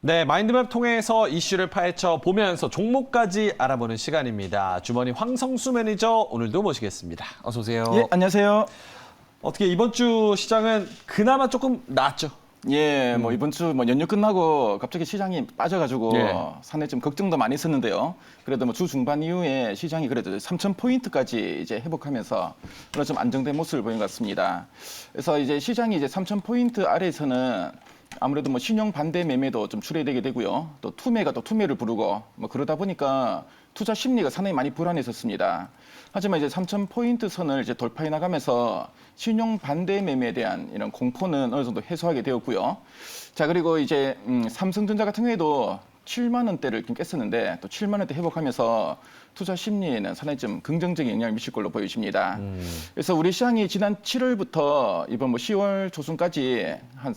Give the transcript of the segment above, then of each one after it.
네, 마인드맵 통해서 이슈를 파헤쳐 보면서 종목까지 알아보는 시간입니다. 주머니 황성수 매니저 오늘도 모시겠습니다. 어서 오세요. 예, 안녕하세요. 어떻게 이번 주 시장은 그나마 조금 나았죠? 예, 뭐 이번 주 연휴 끝나고 갑자기 시장이 빠져가지고 예. 상당히 좀 걱정도 많이 있었는데요. 그래도 주 중반 이후에 시장이 그래도 3,000포인트까지 이제 회복하면서 그런 좀 안정된 모습을 보인 것 같습니다. 그래서 이제 시장이 이제 3,000포인트 아래에서는 아무래도 신용 반대 매매도 좀 출회되게 되고요. 또 투매가 또 투매를 부르고 그러다 보니까 투자 심리가 상당히 많이 불안했었습니다. 하지만 이제 3,000포인트 선을 이제 돌파해 나가면서 신용 반대 매매에 대한 이런 공포는 어느 정도 해소하게 되었고요. 자, 그리고 이제 삼성전자 같은 경우에도 7만 원대를 좀 깼었는데 또 7만 원대 회복하면서 투자 심리에는 상당히 좀 긍정적인 영향을 미칠 걸로 보여집니다. 그래서 우리 시장이 지난 7월부터 이번 10월 초순까지 한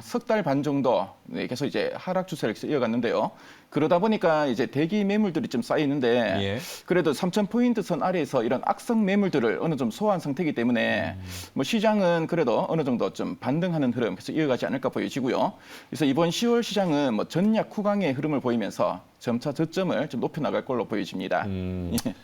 석 달 반 정도 계속 이제 하락 추세를 이어갔는데요. 그러다 보니까 이제 대기 매물들이 좀 쌓이는데 예. 그래도 3,000포인트 선 아래에서 이런 악성 매물들을 어느 정도 소화한 상태이기 때문에 시장은 그래도 어느 정도 좀 반등하는 흐름 계속 이어가지 않을까 보여지고요. 그래서 이번 10월 시장은 전약 후강의 흐름을 보이면서 점차 저점을 좀 높여나갈 걸로 보여집니다. 예.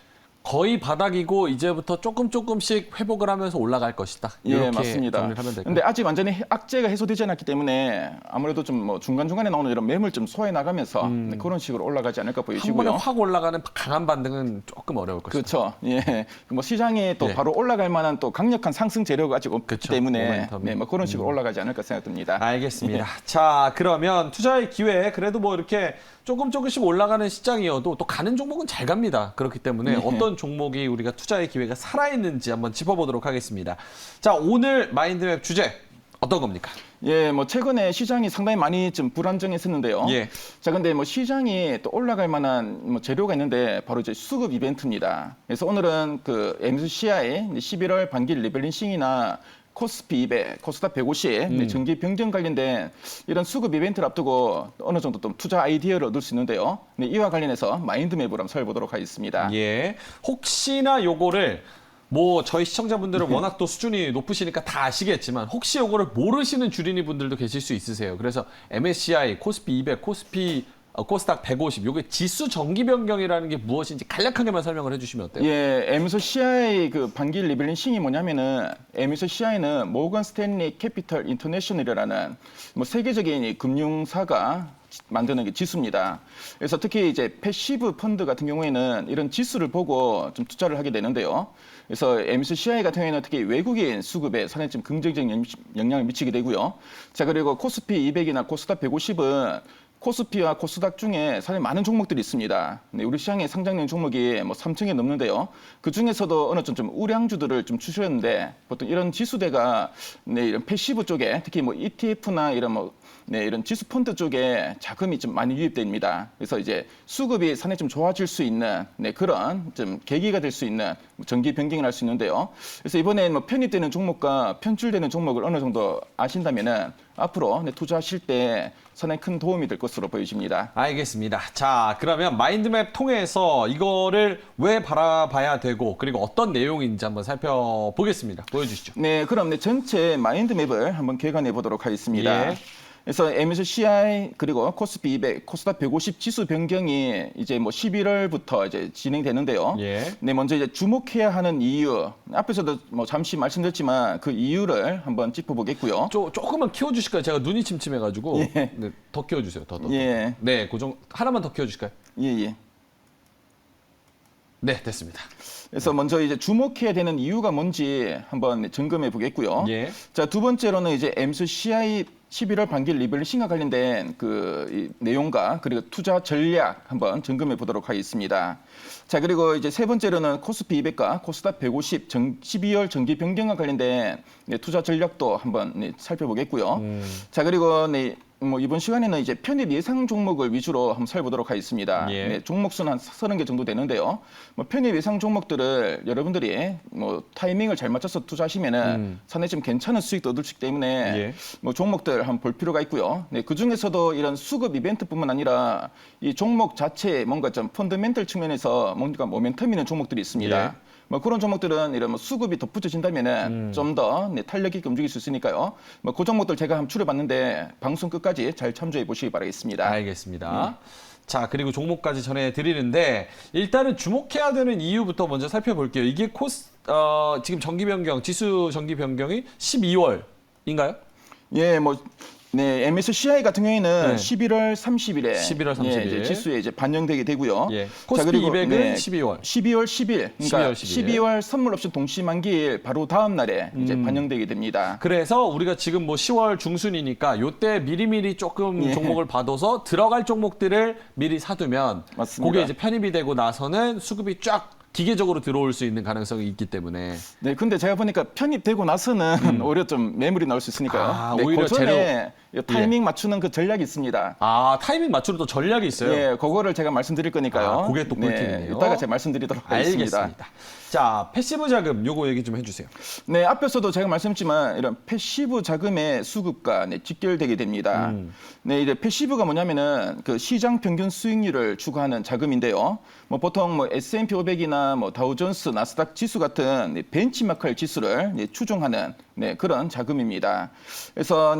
거의 바닥이고 이제부터 조금씩 회복을 하면서 올라갈 것이다. 이렇게 예, 맞습니다. 정리를 하면 될까요? 근데 아직 완전히 악재가 해소되지 않았기 때문에 아무래도 좀 중간중간에 나오는 이런 매물 좀 소화해 나가면서 그런 식으로 올라가지 않을까 한 보이시고요. 번에 확 올라가는 강한 반등은 조금 어려울 것이다. 그렇죠. 예. 시장에 또 예. 바로 올라갈 만한 또 강력한 상승 재료가 아직 없기 그쵸. 때문에 모멘텀이. 그런 식으로 올라가지 않을까 생각됩니다. 알겠습니다. 자, 그러면 투자의 기회 그래도 이렇게 조금씩 올라가는 시장이어도 또 가는 종목은 잘 갑니다. 그렇기 때문에 어떤 종목이 우리가 투자의 기회가 살아있는지 한번 짚어보도록 하겠습니다. 자, 오늘 마인드맵 주제 어떤 겁니까? 예, 최근에 시장이 상당히 많이 좀 불안정했었는데요. 예. 자, 근데 시장이 또 올라갈 만한 재료가 있는데 바로 이제 수급 이벤트입니다. 그래서 오늘은 그 MSCI 11월 반기 리밸런싱이나 코스피 200, 코스닥 150, 정기 변경 관련된 이런 수급 이벤트를 앞두고 어느 정도 또 투자 아이디어를 얻을 수 있는데요. 이와 관련해서 마인드맵으로 한번 살펴보도록 하겠습니다. 예. 혹시나 요거를 저희 시청자분들은 워낙 또 수준이 높으시니까 다 아시겠지만 혹시 요거를 모르시는 주린이 분들도 계실 수 있으세요. 그래서 MSCI, 코스피 200, 코스닥 150, 요게 지수 정기 변경이라는 게 무엇인지 간략하게만 설명을 해주시면 어때요? 예, MSCI 그 반기 리밸런싱이 뭐냐면은 MSCI는 모건 스탠리 캐피털 인터내셔널이라는 세계적인 이 금융사가 만드는 게 지수입니다. 그래서 특히 이제 패시브 펀드 같은 경우에는 이런 지수를 보고 좀 투자를 하게 되는데요. 그래서 MSCI 같은 경우에는 특히 외국인 수급에 상당히 좀 긍정적인 영향을 미치게 되고요. 자, 그리고 코스피 200이나 코스닥 150은 코스피와 코스닥 중에 상당히 많은 종목들이 있습니다. 우리 시장에 상장된 종목이 3층에 넘는데요. 그 중에서도 어느 좀 우량주들을 좀 추셨는데 보통 이런 지수대가 이런 패시브 쪽에 특히 ETF나 이런 지수 펀드 쪽에 자금이 좀 많이 유입됩니다. 그래서 이제 수급이 상당히 좀 좋아질 수 있는 그런 좀 계기가 될 수 있는 정기 변경을 할 수 있는데요. 그래서 이번에 편입되는 종목과 편출되는 종목을 어느 정도 아신다면은 앞으로 투자하실 때 상당히 큰 도움이 될 것으로 보여집니다. 알겠습니다. 자, 그러면 마인드맵 통해서 이거를 왜 바라봐야 되고 그리고 어떤 내용인지 한번 살펴보겠습니다. 보여주시죠. 네, 그럼 전체 마인드맵을 한번 개관해 보도록 하겠습니다. 예. 그래서 MSCI 그리고 코스피 200, 코스닥 150 지수 변경이 이제 11월부터 이제 진행되는데요. 예. 네, 먼저 이제 주목해야 하는 이유. 앞에서도 잠시 말씀드렸지만 그 이유를 한번 짚어보겠고요. 조금만 키워주실까요? 제가 눈이 침침해가지고. 예. 네, 더 키워주세요. 더. 예. 네, 하나만 더 키워주실까요? 예. 네, 됐습니다. 그래서 먼저 이제 주목해야 되는 이유가 뭔지 한번 점검해 보겠고요. 예. 자, 두 번째로는 이제 MSCI 11월 반기 리밸런싱과 관련된 이 내용과 그리고 투자 전략 한번 점검해 보도록 하겠습니다. 자, 그리고 이제 세 번째로는 코스피 200과 코스닥 150 12월 정기 변경과 관련된 투자 전략도 한번 살펴보겠고요. 자, 그리고 이번 시간에는 이제 편입 예상 종목을 위주로 한번 살펴보도록 하겠습니다. 예. 네, 종목 수는 한 30개 정도 되는데요. 편입 예상 종목들을 여러분들이 타이밍을 잘 맞춰서 투자하시면은 상당히 좀 괜찮은 수익도 얻을 수 있기 때문에 예. 종목들 한번 볼 필요가 있고요. 네, 그 중에서도 이런 수급 이벤트뿐만 아니라 이 종목 자체에 뭔가 좀 펀더멘털 측면에서 뭔가 모멘텀 있는 종목들이 있습니다. 예. 뭐 그런 종목들은 이런 뭐 수급이 덧붙여진다면은 좀 더 탄력 있게 움직일 수 있으니까요. 뭐 그 종목들 제가 한번 추려봤는데 방송 끝까지 잘 참조해 보시기 바라겠습니다. 알겠습니다. 자, 그리고 종목까지 전해드리는데 일단은 주목해야 되는 이유부터 먼저 살펴볼게요. 이게 지금 정기 변경, 지수 정기 변경이 12월인가요? 예, 뭐 네, MSCI 같은 경우에는 네. 11월 30일에 11월 30일. 이제 지수에 이제 반영되게 되고요. 예. 코스피 200은 12월. 12월 10일. 그러니까 12월 선물 옵션 동시 만기일 바로 다음 날에 이제 반영되게 됩니다. 그래서 우리가 지금 뭐 10월 중순이니까 요때 미리미리 조금 예. 종목을 봐둬서 들어갈 종목들을 미리 사두면 맞습니다. 그게 이제 편입이 되고 나서는 수급이 쫙 기계적으로 들어올 수 있는 가능성이 있기 때문에. 네, 근데 제가 보니까 편입되고 나서는 오히려 좀 매물이 나올 수 있으니까요. 아, 네, 오히려 그 전에 타이밍 맞추는 그 전략이 있습니다. 아, 타이밍 맞추는 또 전략이 있어요. 예, 그거를 제가 말씀드릴 거니까요. 아, 그게 또 꿀팁이네요. 네, 이따가 제가 말씀드리도록 하겠습니다. 알겠습니다. 자, 패시브 자금 요거 얘기 좀 해주세요. 네, 앞에서도 제가 말씀했지만 이런 패시브 자금의 수급과 직결되게 됩니다. 네, 이제 패시브가 뭐냐면은 그 시장 평균 수익률을 추구하는 자금인데요. 뭐 보통 뭐 S&P 500이나 뭐 다우존스, 나스닥 지수 같은 벤치마크할 지수를 추종하는 그런 자금입니다. 그래서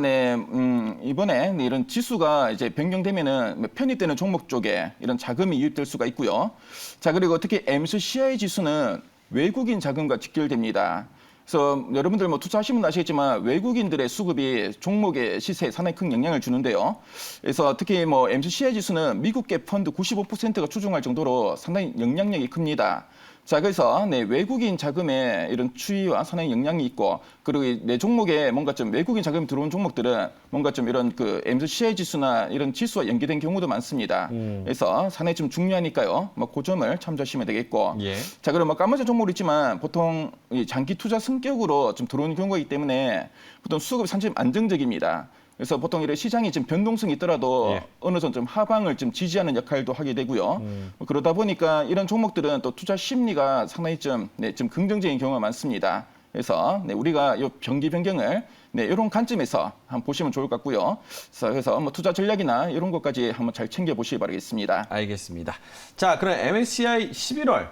이번에 이런 지수가 이제 변경되면은 편입되는 종목 쪽에 이런 자금이 유입될 수가 있고요. 자, 그리고 특히 MSCI 지수는 외국인 자금과 직결됩니다. 그래서 여러분들 뭐 투자하시면 아시겠지만 외국인들의 수급이 종목의 시세에 상당히 큰 영향을 주는데요. 그래서 특히 뭐 MSCI 지수는 미국계 펀드 95%가 추종할 정도로 상당히 영향력이 큽니다. 자, 그래서 외국인 자금의 이런 추이와 상당히 영향이 있고, 그리고 내 종목에 뭔가 좀 외국인 자금이 들어온 종목들은 뭔가 좀 이런 그 MSCI 지수나 이런 지수와 연계된 경우도 많습니다. 그래서 상당히 좀 중요하니까요. 뭐 그 점을 참조하시면 되겠고. 예. 자, 그럼 뭐 까만색 종목도 있지만 보통 이 장기 투자 성격으로 좀 들어오는 경우가 있기 때문에 보통 수급이 상당히 안정적입니다. 그래서 보통 이런 시장이 지금 변동성이 있더라도 예. 어느 정도 좀 하방을 좀 지지하는 역할도 하게 되고요. 그러다 보니까 이런 종목들은 또 투자 심리가 상당히 좀 긍정적인 경우가 많습니다. 그래서 우리가 이 병기 변경을 이런 관점에서 한번 보시면 좋을 것 같고요. 그래서 뭐 투자 전략이나 이런 것까지 한번 잘 챙겨 보시기 바라겠습니다. 알겠습니다. 자, 그럼 MSCI 11월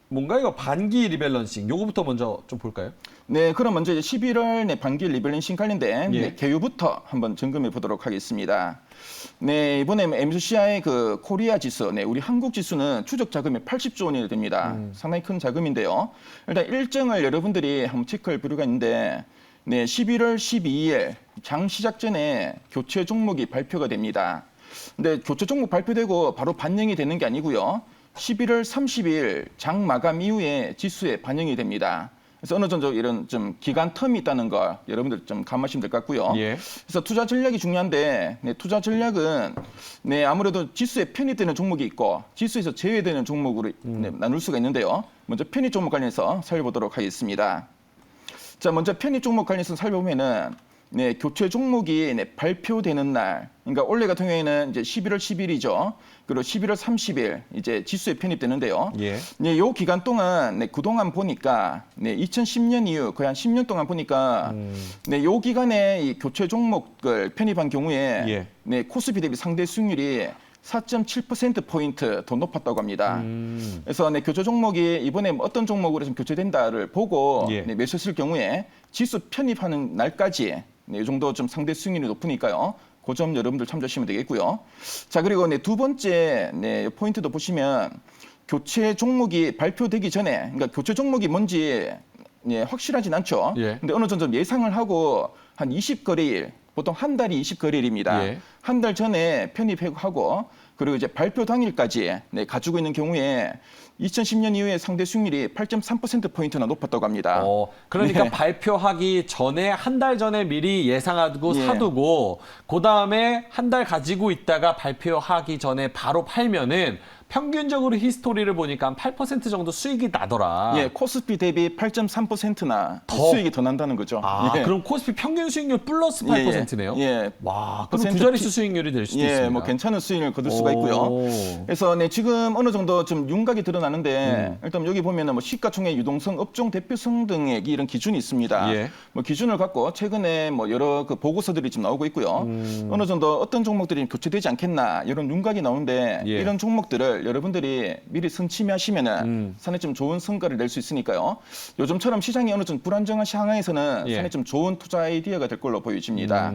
뭔가 이거 반기 리밸런싱 요거부터 먼저 좀 볼까요? 네, 그럼 먼저 이제 11월 반기 리밸런싱 관련된 예. 개요부터 한번 점검해 보도록 하겠습니다. 네, 이번에 MSCI 그 코리아 지수, 우리 한국 지수는 추적 자금이 80조 원이 됩니다. 상당히 큰 자금인데요. 일단 일정을 여러분들이 한번 체크할 필요가 있는데, 11월 12일 장 시작 전에 교체 종목이 발표가 됩니다. 근데 교체 종목 발표되고 바로 반영이 되는 게 아니고요. 11월 30일 장 마감 이후에 지수에 반영이 됩니다. 그래서 어느 정도 이런 좀 기간 텀이 있다는 걸 여러분들 좀 감하시면 될 것 같고요. 예. 그래서 투자 전략이 중요한데 투자 전략은 아무래도 지수에 편입되는 종목이 있고 지수에서 제외되는 종목으로 나눌 수가 있는데요. 먼저 편입 종목 관련해서 살펴보도록 하겠습니다. 자, 먼저 편입 종목 관련해서 살펴보면은 교체 종목이 발표되는 날, 그러니까 올해 같은 경우에는 이제 11월 10일이죠. 그리고 11월 30일 이제 지수에 편입되는데요. 예. 요 기간 동안 그동안 보니까 2010년 이후 거의 한 10년 동안 보니까 요 기간에 이 교체 종목을 편입한 경우에 코스피 대비 상대 수익률이 4.7%포인트 더 높았다고 합니다. 그래서 교체 종목이 이번에 어떤 종목으로 좀 교체된다를 보고 매수했을 경우에 지수 편입하는 날까지 이 정도 좀 상대 수익률이 높으니까요. 그 점 여러분들 참조하시면 되겠고요. 자, 그리고 두 번째 포인트도 보시면 교체 종목이 발표되기 전에, 그러니까 교체 종목이 뭔지 확실하진 않죠. 근데 어느 정도 예상을 하고 한 20거래일, 보통 한 달이 20거래일입니다. 한 달 전에 편입하고 그리고 이제 발표 당일까지 가지고 있는 경우에 2010년 이후에 상대 수익률이 8.3%포인트나 높았다고 합니다. 그러니까 발표하기 전에 한 달 전에 미리 예상하고 사두고 그다음에 한 달 가지고 있다가 발표하기 전에 바로 팔면은 평균적으로 히스토리를 보니까 한 8% 정도 수익이 나더라. 코스피 대비 8.3%나 수익이 더 난다는 거죠. 그럼 코스피 평균 수익률 플러스 8%네요? 와, 그럼 두 자릿수 수익률이 될 수도 있습니다. 뭐 괜찮은 수익을 거둘 수가 있고요. 그래서 지금 어느 정도 좀 윤곽이 드러나는 하는데 일단 여기 보면은 뭐 시가총액, 유동성, 업종 대표성 등의 이런 기준이 있습니다. 예. 뭐 기준을 갖고 최근에 뭐 여러 그 보고서들이 좀 나오고 있고요. 어느 정도 어떤 종목들이 교체되지 않겠나 이런 윤곽이 나오는데 예. 이런 종목들을 여러분들이 미리 선침해하시면은 상당히 좀 좋은 성과를 낼 수 있으니까요. 요즘처럼 시장이 어느 정도 불안정한 상황에서는 예. 상당히 좀 좋은 투자 아이디어가 될 걸로 보여집니다.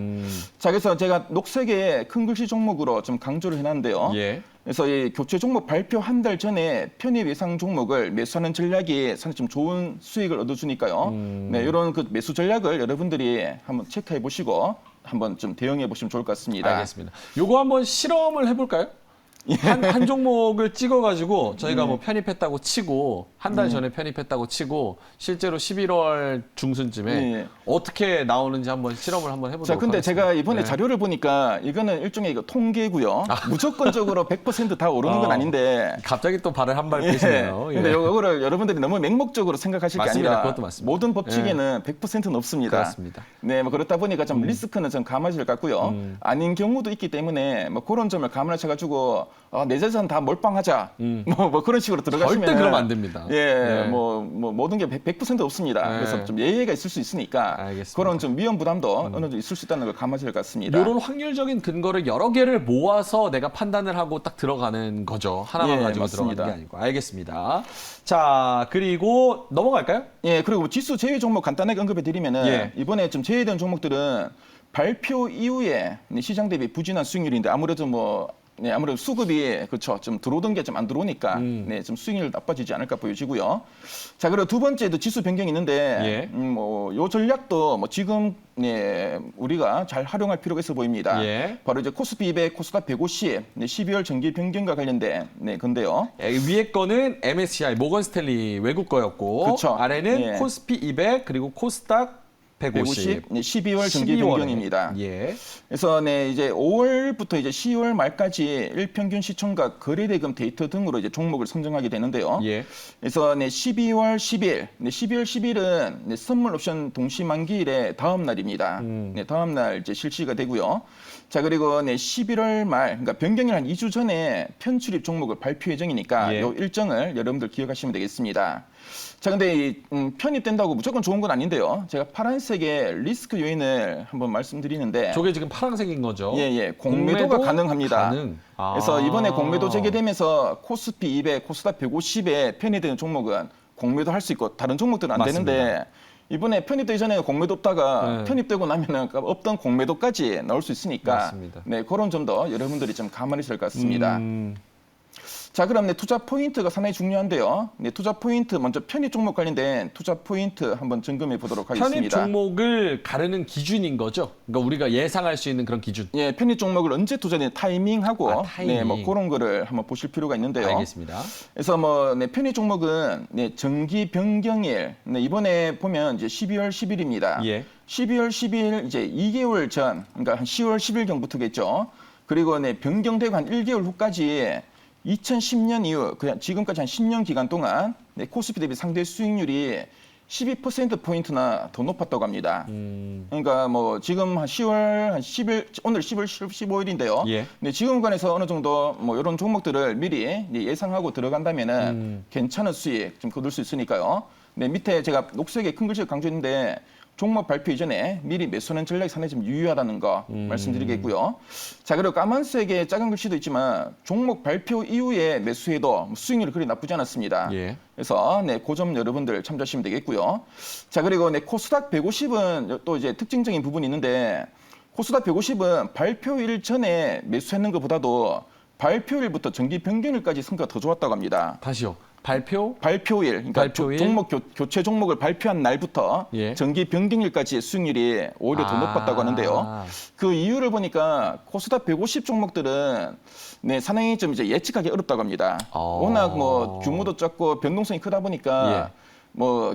자, 그래서 제가 녹색의 큰 글씨 종목으로 좀 강조를 해놨는데요. 예. 그래서 이 교체 종목 발표 한 달 전에 편입 예상 종목을 매수하는 전략이 상당히 좀 좋은 수익을 얻어주니까요. 네, 이런 그 매수 전략을 여러분들이 한번 체크해 보시고 한번 좀 대응해 보시면 좋을 것 같습니다. 알겠습니다. 요거 한번 실험을 해볼까요? 한 종목을 찍어가지고 저희가 뭐 편입했다고 치고 한 달 전에 편입했다고 치고 실제로 11월 중순쯤에 예. 어떻게 나오는지 한번 실험을 한번 해보도록 자, 근데 하겠습니다. 제가 이번에 네. 자료를 보니까 이거는 일종의 이거 통계고요. 무조건적으로 100%다 오르는 건 아닌데. 갑자기 또 발을 한 발 예. 빼시네요. 근데 요거를 여러분들이 너무 맹목적으로 생각하실 게 맞습니다. 아니라 그것도 맞습니다. 모든 법칙에는 100%는 없습니다. 그렇습니다. 네, 뭐 그렇다 보니까 좀 리스크는 좀 감안하실 것 같고요. 아닌 경우도 있기 때문에 뭐 그런 점을 감안하셔가지고 내 재산 다 몰빵하자. 뭐 그런 식으로 들어가시면 절대 그러면 안 됩니다. 예, 네. 뭐 모든 게 100% 없습니다. 네. 그래서 좀 예외가 있을 수 있으니까 알겠습니다. 그런 좀 위험 부담도 어느 정도 있을 수 있다는 걸 감안하실 것 같습니다. 이런 확률적인 근거를 여러 개를 모아서 내가 판단을 하고 딱 들어가는 거죠. 하나만 예, 가지고 맞습니다. 들어가는 게 아니고. 알겠습니다. 자, 그리고 넘어갈까요? 예, 그리고 지수 제외 종목 간단하게 언급해 드리면은 예. 이번에 좀 제외된 종목들은 발표 이후에 시장 대비 부진한 수익률인데 아무래도 아무래도 수급이 그렇죠. 좀 들어오던 게 좀 안 들어오니까 좀 수익률 나빠지지 않을까 보여지고요. 자, 그리고 두 번째도 지수 변경이 있는데 요 전략도 지금 우리가 잘 활용할 필요가 있어 보입니다. 예. 바로 이제 코스피 200, 코스닥 150, 12월 정기 변경과 관련된 건데요. 위에 거는 MSCI 모건 스탠리 외국 거였고 그쵸. 아래는 예. 코스피 200 그리고 코스닥 150. 12월 정기 12월에. 변경입니다. 예. 그래서 이제 5월부터 이제 10월 말까지 일평균 시총과 거래대금 데이터 등으로 이제 종목을 선정하게 되는데요. 예. 그래서 12월 10일, 12월 10일은 선물 옵션 동시 만기일의 다음 날입니다. 다음 날 이제 실시가 되고요. 자, 그리고 11월 말, 그러니까 변경일 한 2주 전에 편출입 종목을 발표 예정이니까 예. 이 일정을 여러분들 기억하시면 되겠습니다. 자, 근데 편입된다고 무조건 좋은 건 아닌데요. 제가 파란색의 리스크 요인을 한번 말씀드리는데. 저게 지금 파란색인 거죠? 예. 공매도가 가능합니다. 가능. 그래서 이번에 공매도 재개되면서 코스피 200, 코스닥 150에 편입되는 종목은 공매도 할 수 있고 다른 종목들은 안 맞습니다. 되는데 이번에 편입되기 전에 공매도 없다가 네. 편입되고 나면은 없던 공매도까지 나올 수 있으니까 맞습니다. 그런 점도 여러분들이 좀 감안하셔야 될 것 같습니다. 자, 그럼 투자 포인트가 상당히 중요한데요. 투자 포인트 먼저 편입 종목 관련된 투자 포인트 한번 점검해 보도록 하겠습니다. 편입 종목을 가르는 기준인 거죠? 그러니까 우리가 예상할 수 있는 그런 기준. 예, 편입 종목을 언제 투자되는 타이밍하고 타이밍. 그런 거를 한번 보실 필요가 있는데요. 알겠습니다. 그래서 편입 종목은 정기 변경일 이번에 보면 이제 12월 10일입니다. 예. 12월 10일 이제 2개월 전, 그러니까 한 10월 10일경부터겠죠. 그리고 변경되고 한 1개월 후까지 2010년 이후 그냥 지금까지 한 10년 기간 동안 코스피 대비 상대 수익률이 12%포인트나 더 높았다고 합니다. 그러니까 지금 한 10월 한 10일 오늘 10월 15일인데요. 예. 근데 지금 관해서 어느 정도 이런 종목들을 미리 예상하고 들어간다면은 괜찮은 수익 좀 거둘 수 있으니까요. 밑에 제가 녹색에 큰 글씨를 강조했는데 종목 발표 이전에 미리 매수하는 전략이 상당히 좀 유효하다는 거 말씀드리겠고요. 자, 그리고 까만색의 작은 글씨도 있지만 종목 발표 이후에 매수해도 수익률이 그리 나쁘지 않았습니다. 예. 그래서 그 점 여러분들 참조하시면 되겠고요. 자, 그리고 코스닥 150은 또 이제 특징적인 부분이 있는데 코스닥 150은 발표일 전에 매수했는 것보다도 발표일부터 정기 변경일까지 성과가 더 좋았다고 합니다. 다시요. 발표일, 그러니까 발표일. 종목 교체 종목을 발표한 날부터 예. 정기 변경일까지의 수익률이 오히려 더 높았다고 하는데요. 그 이유를 보니까 코스닥 150 종목들은 상당히 좀 이제 예측하기 어렵다고 합니다. 워낙 규모도 작고 변동성이 크다 보니까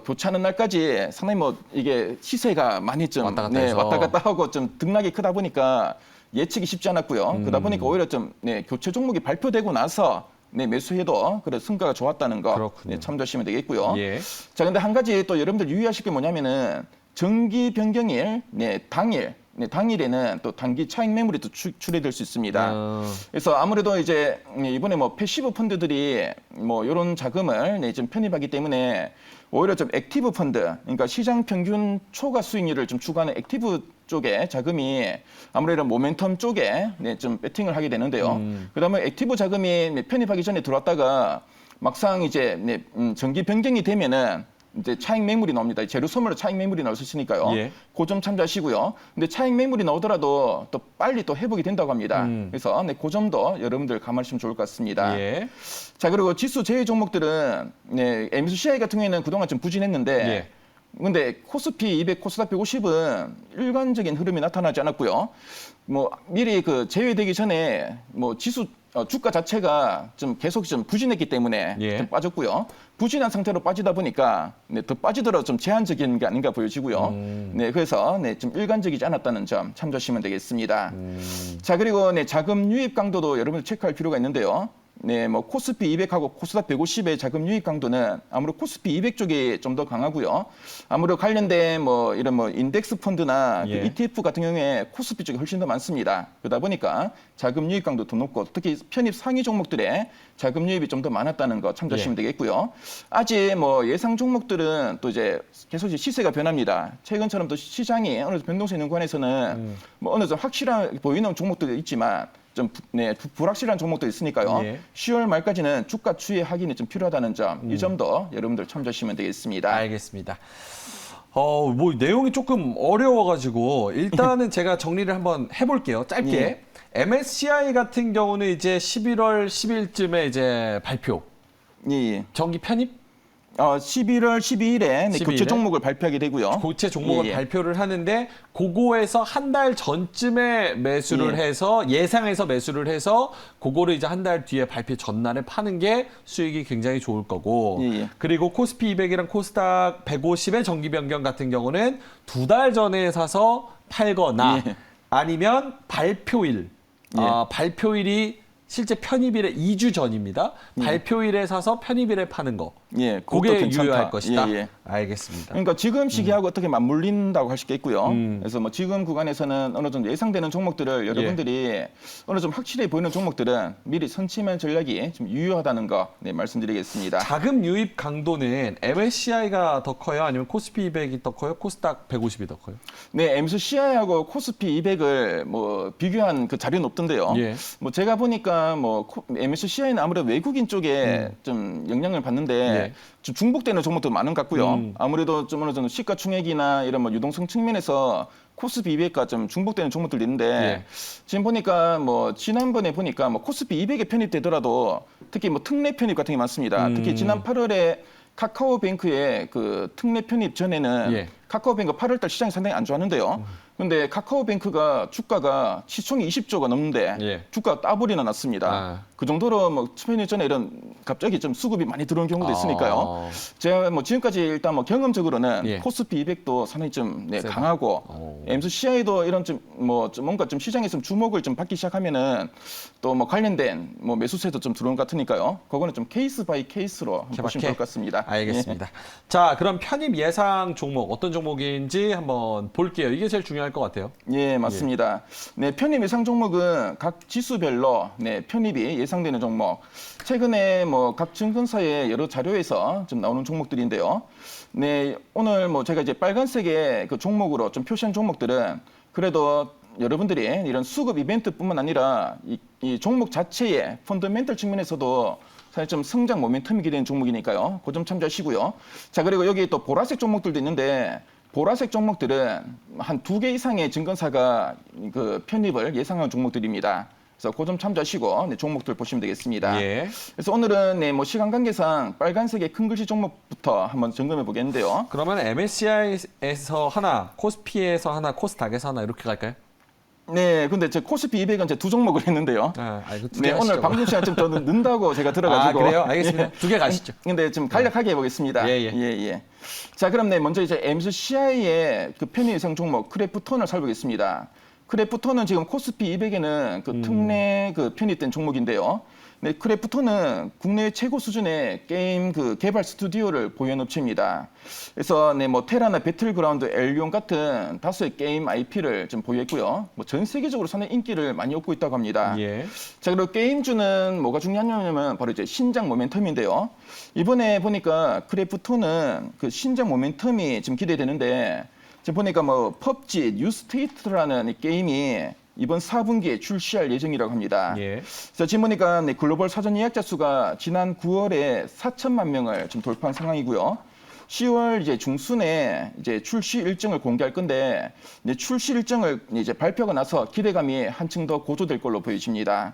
교체하는 날까지 상당히 이게 시세가 많이 좀 왔다 갔다 해서. 왔다 갔다 하고 좀 등락이 크다 보니까 예측이 쉽지 않았고요. 그러다 보니까 오히려 좀 교체 종목이 발표되고 나서 매수해도 그래 성과가 좋았다는 거 참조하시면 되겠고요. 예. 자, 근데 한 가지 또 여러분들 유의하실 게 뭐냐면은 정기 변경일 당일 네, 당일에는 또 단기 차익 매물이 또 출회될 수 있습니다. 그래서 아무래도 이제 이번에 뭐 패시브 펀드들이 뭐 이런 자금을 좀 편입하기 때문에 오히려 좀 액티브 펀드, 그러니까 시장 평균 초과 수익률을 좀 추구하는 액티브 쪽에 자금이 아무래도 모멘텀 쪽에 좀 배팅을 하게 되는데요. 그다음에 액티브 자금이 편입하기 전에 들어왔다가 막상 이제 정기 변경이 되면은 이제 차익 매물이 나옵니다. 재료 소멸로 차익 매물이 나올 수 있으니까요. 예. 그 점 참조하시고요. 근데 차익 매물이 나오더라도 또 빨리 또 회복이 된다고 합니다. 그래서 그 점도 여러분들 감안하시면 좋을 것 같습니다. 예. 자, 그리고 지수 제외 종목들은 MSCI 같은 경우에는 그동안 좀 부진했는데 예. 근데 코스피 200, 코스닥 150은 일관적인 흐름이 나타나지 않았고요. 뭐 미리 그 제외되기 전에 뭐 지수 주가 자체가 좀 계속 좀 부진했기 때문에 예. 좀 빠졌고요. 부진한 상태로 빠지다 보니까 더 빠지더라도 좀 제한적인 게 아닌가 보여지고요. 그래서 좀 일관적이지 않았다는 점 참조하시면 되겠습니다. 자, 그리고 자금 유입 강도도 여러분들 체크할 필요가 있는데요. 뭐 코스피 200하고 코스닥 150의 자금 유입 강도는 아무래도 코스피 200 쪽이 좀 더 강하고요. 아무래도 관련된 뭐 이런 뭐 인덱스 펀드나 예. 그 ETF 같은 경우에 코스피 쪽이 훨씬 더 많습니다. 그러다 보니까 자금 유입 강도 더 높고 특히 편입 상위 종목들의 자금 유입이 좀 더 많았다는 거 참조하시면 되겠고요. 아직 뭐 예상 종목들은 또 이제 계속 이제 시세가 변합니다. 최근처럼 또 시장이 어느 정도 변동성 있는 구간에서는 뭐 어느 정도 확실한 보이는 종목들도 있지만 좀 불확실한 종목도 있으니까요. 예. 10월 말까지는 주가 추이 확인이 좀 필요하다는 점, 이 점도 여러분들 참조하시면 되겠습니다. 알겠습니다. 뭐 내용이 조금 어려워가지고 일단은 제가 정리를 한번 해볼게요. 짧게. 예. MSCI 같은 경우는 이제 11월 10일쯤에 이제 발표. 예. 정기 편입? 11월 12일에 12일에? 교체 종목을 발표하게 되고요. 고체 종목을 예. 발표를 하는데 그거에서 한 달 전쯤에 매수를 예. 해서 예상해서 매수를 해서 그거를 이제 한 달 뒤에 발표 전날에 파는 게 수익이 굉장히 좋을 거고 예. 그리고 코스피 200이랑 코스닥 150의 정기 변경 같은 경우는 두 달 전에 사서 팔거나 예. 아니면 발표일 발표일이 실제 편입일에 2주 전입니다. 발표일에 사서 편입일에 파는 거. 예, 그것도 그게 괜찮다. 유효할 것이다. 예, 예. 알겠습니다. 그러니까 지금 시기하고 어떻게 맞물린다고 할 수 있겠고요. 그래서 뭐 지금 구간에서는 어느 정도 예상되는 종목들을 여러분들이 어느 좀 확실히 보이는 종목들은 미리 선취면 전략이 좀 유효하다는 거 말씀드리겠습니다. 자금 유입 강도는 MSCI가 더 커요? 아니면 코스피 200이 더 커요? 코스닥 150이 더 커요? 네, MSCI하고 코스피 200을 뭐 비교한 그 자료는 없던데요. 예. 뭐 제가 보니까 뭐 MSCI는 아무래도 외국인 쪽에 좀 영향을 받는데 예. 좀 중복되는 종목도 많은 것 같고요. 아무래도 좀 어느 정도 시가총액이나 이런 뭐 유동성 측면에서 코스피 200과 좀 중복되는 종목들이 있는데 예. 지금 보니까 뭐 지난번에 보니까 뭐 코스피 200에 편입되더라도 특히 뭐 특례 편입 같은 게 많습니다. 특히 지난 8월에 카카오뱅크의 그 특례 편입 전에는 예. 카카오뱅크 8월달 시장이 상당히 안 좋았는데요. 근데 카카오뱅크가 주가가 시총이 20조가 넘는데 예. 주가가 따블이나 났습니다. 아. 그 정도로 뭐 편입 전에 이런 갑자기 좀 수급이 많이 들어온 경우도 있으니까요. 제가 뭐 지금까지 일단 뭐 경험적으로는 예. 코스피 200도 상당히 좀 세다. 강하고 MSCI도 이런 좀 뭔가 좀 시장에서 좀 주목을 좀 받기 시작하면은 또 뭐 관련된 뭐 매수세도 좀 들어온 것 같으니까요. 그거는 좀 케이스 바이 케이스로 한번 보시면 좋을 것 같습니다. 알겠습니다. 자, 그럼 편입 예상 종목 어떤 종목인지 한번 볼게요. 이게 제일 중요할 것 같아요. 예, 맞습니다. 네, 편입 예상 종목은 각 지수별로 편입이 예상되는 종목. 최근에 뭐 각 증권사의 여러 자료에서 좀 나오는 종목들인데요. 네, 오늘 뭐 제가 이제 빨간색의 그 종목으로 좀 표시한 종목들은 그래도 여러분들이 이런 수급 이벤트뿐만 아니라 이 종목 자체의 펀더멘털 측면에서도 사실 좀 성장 모멘텀이 기대는 종목이니까요. 그 점 참조하시고요. 자, 그리고 여기 또 보라색 종목들도 있는데 보라색 종목들은 한 2개 이상의 증권사가 그 편입을 예상한 종목들입니다. 그래서 그 점 참조하시고 종목들 보시면 되겠습니다. 예. 그래서 오늘은 뭐 시간 관계상 빨간색의 큰 글씨 종목부터 한번 점검해 보겠는데요. 그러면 MSCI에서 하나, 코스피에서 하나, 코스닥에서 하나 이렇게 갈까요? 네, 근데 제 코스피 200은 제 2종목을 했는데요. 이거 두개 네, 오늘 하시죠. 방송 시간 좀 더 는다고 제가 들어가지고. 그래요? 알겠습니다. 두 개 가시죠. 근데 좀 간략하게 해보겠습니다. 예. 자, 그럼 먼저 이제 MSCI의 그 편입 예상 종목 크래프톤을 살펴보겠습니다. 크래프톤은 지금 코스피 200에는 그 특례 그 편입된 종목인데요. 네, 크래프톤은 국내 최고 수준의 게임 개발 스튜디오를 보유한 업체입니다. 그래서 뭐 테라나 배틀그라운드, 엘리온 같은 다수의 게임 IP를 좀 보유했고요. 뭐 전 세계적으로 상당히 인기를 많이 얻고 있다고 합니다. 예. 자, 그리고 게임주는 뭐가 중요하냐면 바로 이제 신작 모멘텀인데요. 이번에 보니까 크래프톤은 그 신작 모멘텀이 좀 기대되는데 지금 보니까 뭐 펍지 뉴스테이트라는 이 게임이 이번 4분기에 출시할 예정이라고 합니다. 예. 그래서 지금 보니까 글로벌 사전 예약자 수가 지난 9월에 4천만 명을 지금 돌파한 상황이고요. 10월 이제 중순에 이제 출시 일정을 공개할 건데 이제 출시 일정을 이제 발표가 나서 기대감이 한층 더 고조될 걸로 보여집니다.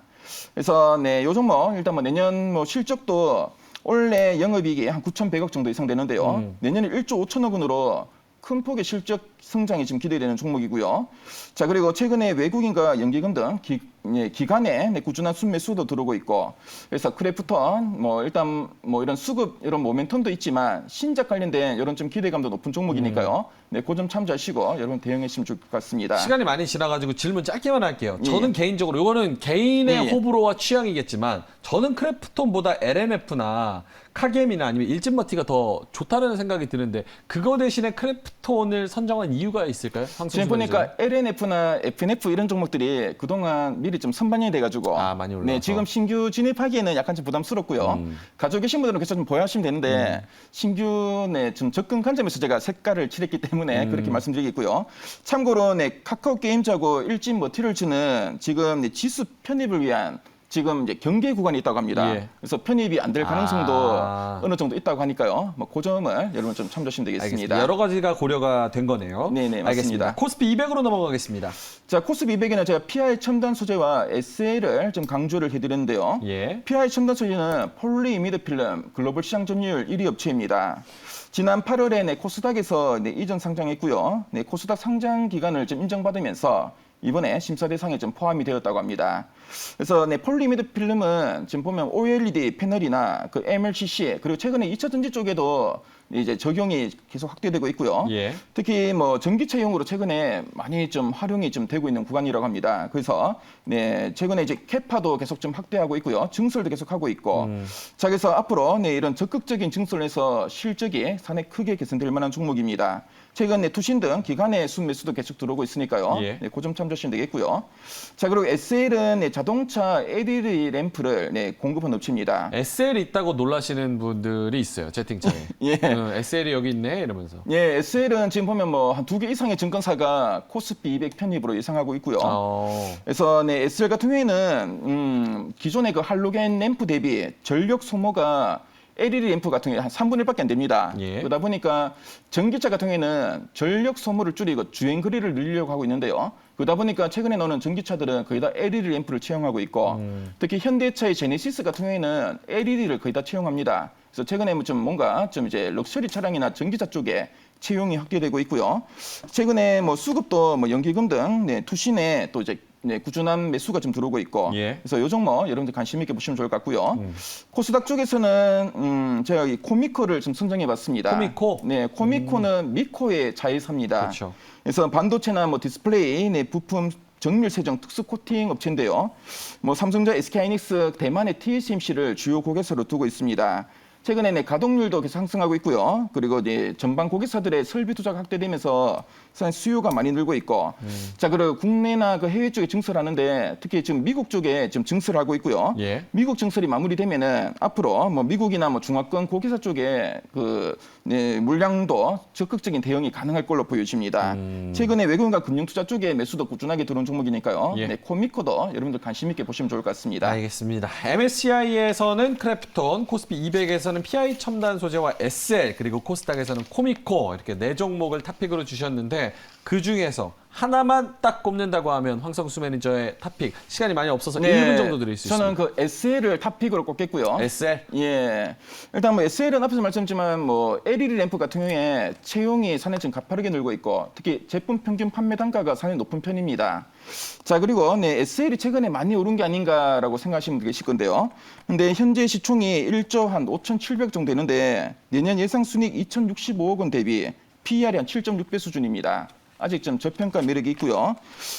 그래서 요 종목 일단 뭐 내년 뭐 실적도 올해 영업이익이 한 9,100억 정도 이상 되는데요. 내년에 1조 5천억 원으로 큰 폭의 실적 성장이 지금 기대되는 종목이고요. 자, 그리고 최근에 외국인과 연기금 등 기관의 꾸준한 순매수도 들어오고 있고, 그래서 크래프톤 뭐 일단 뭐 이런 수급 이런 모멘텀도 있지만 신작 관련된 이런 좀 기대감도 높은 종목이니까요. 네, 그 점 참조하시고 여러분 대응하시면 좋을 것 같습니다. 시간이 많이 지나가지고 질문 짧게만 할게요. 예. 저는 개인적으로 이거는 개인의 예. 호불호와 취향이겠지만 저는 크래프톤보다 LNF나 카겜이나 아니면 일진머티가 더 좋다는 생각이 드는데 그거 대신에 크래프톤을 선정한 이유가 있을까요? 지금 보니까 LNF나 FNF 이런 종목들이 그동안 미리 좀 선반영이 돼가지고 많이 올라서. 네, 지금 신규 진입하기에는 약간 좀 부담스럽고요. 가지고 계신 분들은 계속 좀 보유하시면 되는데 신규 좀 접근 관점에서 제가 색깔을 칠했기 때문에 그렇게 말씀드리겠고요. 참고로 카카오 게임즈하고 일진머티럴즈는 지금 지수 편입을 위한 지금 이제 경계 구간이 있다고 합니다. 예. 그래서 편입이 안 될 가능성도 어느 정도 있다고 하니까요. 뭐 그 점을 여러분 좀 참조하시면 되겠습니다. 알겠습니다. 여러 가지가 고려가 된 거네요. 네네, 맞습니다. 알겠습니다. 코스피 200으로 넘어가겠습니다. 자, 코스피 200에는 제가 PI 첨단 소재와 SL을 좀 강조를 해드렸는데요. 예. PI 첨단 소재는 폴리이미드 필름 글로벌 시장 점유율 1위 업체입니다. 지난 8월에 코스닥에서 이전 상장했고요. 코스닥 상장 기간을 좀 인정받으면서 이번에 심사 대상에 좀 포함이 되었다고 합니다. 그래서 폴리이미드 필름은 지금 보면 OLED 패널이나 그 MLCC 그리고 최근에 2차 전지 쪽에도 이제 적용이 계속 확대되고 있고요. 예. 특히 뭐 전기차용으로 최근에 많이 좀 활용이 좀 되고 있는 구간이라고 합니다. 그래서 최근에 이제 캐파도 계속 좀 확대하고 있고요. 증설도 계속 하고 있고. 자, 그래서 앞으로 이런 적극적인 증설에서 실적이 상당히 크게 개선될 만한 종목입니다. 최근 투신 등 기관의 순매수도 계속 들어오고 있으니까요. 예. 그 점 참조하시면 되겠고요. 자, 그리고 SL은 자동차 LED 램프를 공급한 업체입니다. SL이 있다고 놀라시는 분들이 있어요. 채팅창에. 예. SL이 여기 있네 이러면서. 예, SL은 지금 보면 뭐 한 2개 이상의 증권사가 코스피 200 편입으로 예상하고 있고요. 그래서 SL 같은 경우에는 기존의 그 할로겐 램프 대비 전력 소모가 LED 램프 같은 경우에 한 3분의 1밖에 안 됩니다. 예. 그러다 보니까 전기차 같은 경우에는 전력 소모를 줄이고 주행 거리를 늘리려고 하고 있는데요. 그러다 보니까 최근에 나오는 전기차들은 거의 다 LED 램프를 채용하고 있고 특히 현대차의 제네시스 같은 경우에는 LED를 거의 다 채용합니다. 그래서 최근에 좀 뭔가 좀 이제 럭셔리 차량이나 전기차 쪽에 채용이 확대되고 있고요. 최근에 뭐 수급도 뭐 연기금 등 투신에 또 이제 꾸준한 매수가 좀 들어오고 있고, 예. 그래서 요 종목 여러분들 관심 있게 보시면 좋을 것 같고요. 코스닥 쪽에서는 제가 이 코미코를 좀 선정해봤습니다. 코미코? 네, 코미코는 미코의 자회사입니다. 그렇죠. 그래서 반도체나 뭐 디스플레이, 부품 정밀 세정 특수 코팅 업체인데요. 뭐 삼성전자, SK하이닉스, 대만의 TSMC를 주요 고객사로 두고 있습니다. 최근에 가동률도 계속 상승하고 있고요. 그리고 전방 고객사들의 설비 투자가 확대되면서 수요가 많이 늘고 있고, 자, 그리고 국내나 그 해외 쪽에 증설하는데 특히 지금 미국 쪽에 지금 증설하고 있고요. 예. 미국 증설이 마무리되면은 앞으로 뭐 미국이나 뭐 중화권 고객사 쪽에 물량도 적극적인 대응이 가능할 걸로 보여집니다. 최근에 외국인과 금융투자 쪽에 매수도 꾸준하게 들어온 종목이니까요. 예. 코미코도 여러분들 관심 있게 보시면 좋을 것 같습니다. 알겠습니다. MSCI에서는 크래프톤, 코스피 200에서는 PI 첨단 소재와 SL, 그리고 코스닥에서는 코미코 이렇게 4종목을 탑픽으로 주셨는데 그 중에서 하나만 딱 꼽는다고 하면 황성수 매니저의 탑픽 시간이 많이 없어서 1분 정도 드릴 수 저는 있습니다. 그 SL을 탑픽으로 꼽겠고요. SL? 예. 일단 뭐 SL은 앞에서 말씀드렸지만 뭐 LED 램프 같은 경우에 채용이 상당히 지금 가파르게 늘고 있고 특히 제품 평균 판매 단가가 상당히 높은 편입니다. 자, 그리고 SL이 최근에 많이 오른 게 아닌가라고 생각하시면 계실 건데요. 근데 현재 시총이 1조 한 5,700 정도 되는데 내년 예상 순이익 2,065억 원 대비 PER이 한 7.6배 수준입니다. 아직 좀 저평가 매력이 있고요.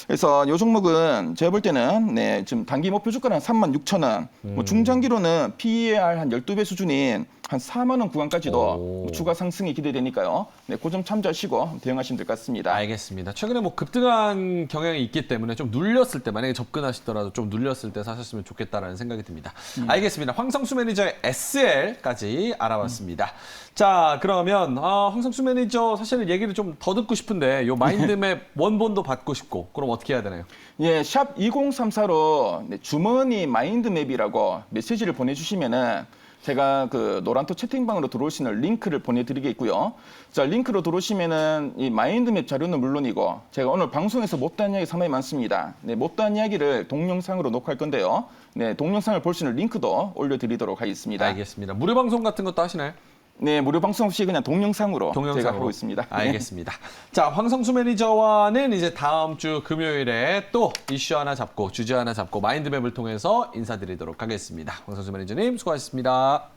그래서 이 종목은 제가 볼 때는 네, 지금 단기 목표 주가는 36,000원, 뭐 중장기로는 PER 한 12배 수준인 한 4만 원 구간까지도 추가 상승이 기대되니까요. 네, 그 점 참조하시고 대응하시면 될 것 같습니다. 알겠습니다. 최근에 뭐 급등한 경향이 있기 때문에 좀 눌렸을 때 만약에 접근하시더라도 좀 눌렸을 때 사셨으면 좋겠다라는 생각이 듭니다. 알겠습니다. 황성수 매니저의 SL까지 알아봤습니다. 자, 그러면 황성수 매니저 사실은 얘기를 좀 더 듣고 싶은데 요 마인드맵 원본도 받고 싶고 그럼 어떻게 해야 되나요? 예, 샵 2034로 네, 주머니 마인드맵이라고 메시지를 보내주시면은 제가 그 노란토 채팅방으로 들어올 수 있는 링크를 보내드리겠고요. 자, 링크로 들어오시면은 이 마인드맵 자료는 물론이고 제가 오늘 방송에서 못다한 이야기 상당히 많습니다. 네, 못다한 이야기를 동영상으로 녹화할 건데요. 네, 동영상을 볼 수 있는 링크도 올려드리도록 하겠습니다. 알겠습니다. 무료 방송 같은 것도 하시나요? 네, 무료 방송 없이 그냥 동영상으로 제가 하고 있습니다. 알겠습니다. 자, 황성수 매니저와는 이제 다음 주 금요일에 또 이슈 하나 잡고 주제 하나 잡고 마인드맵을 통해서 인사드리도록 하겠습니다. 황성수 매니저님 수고하셨습니다.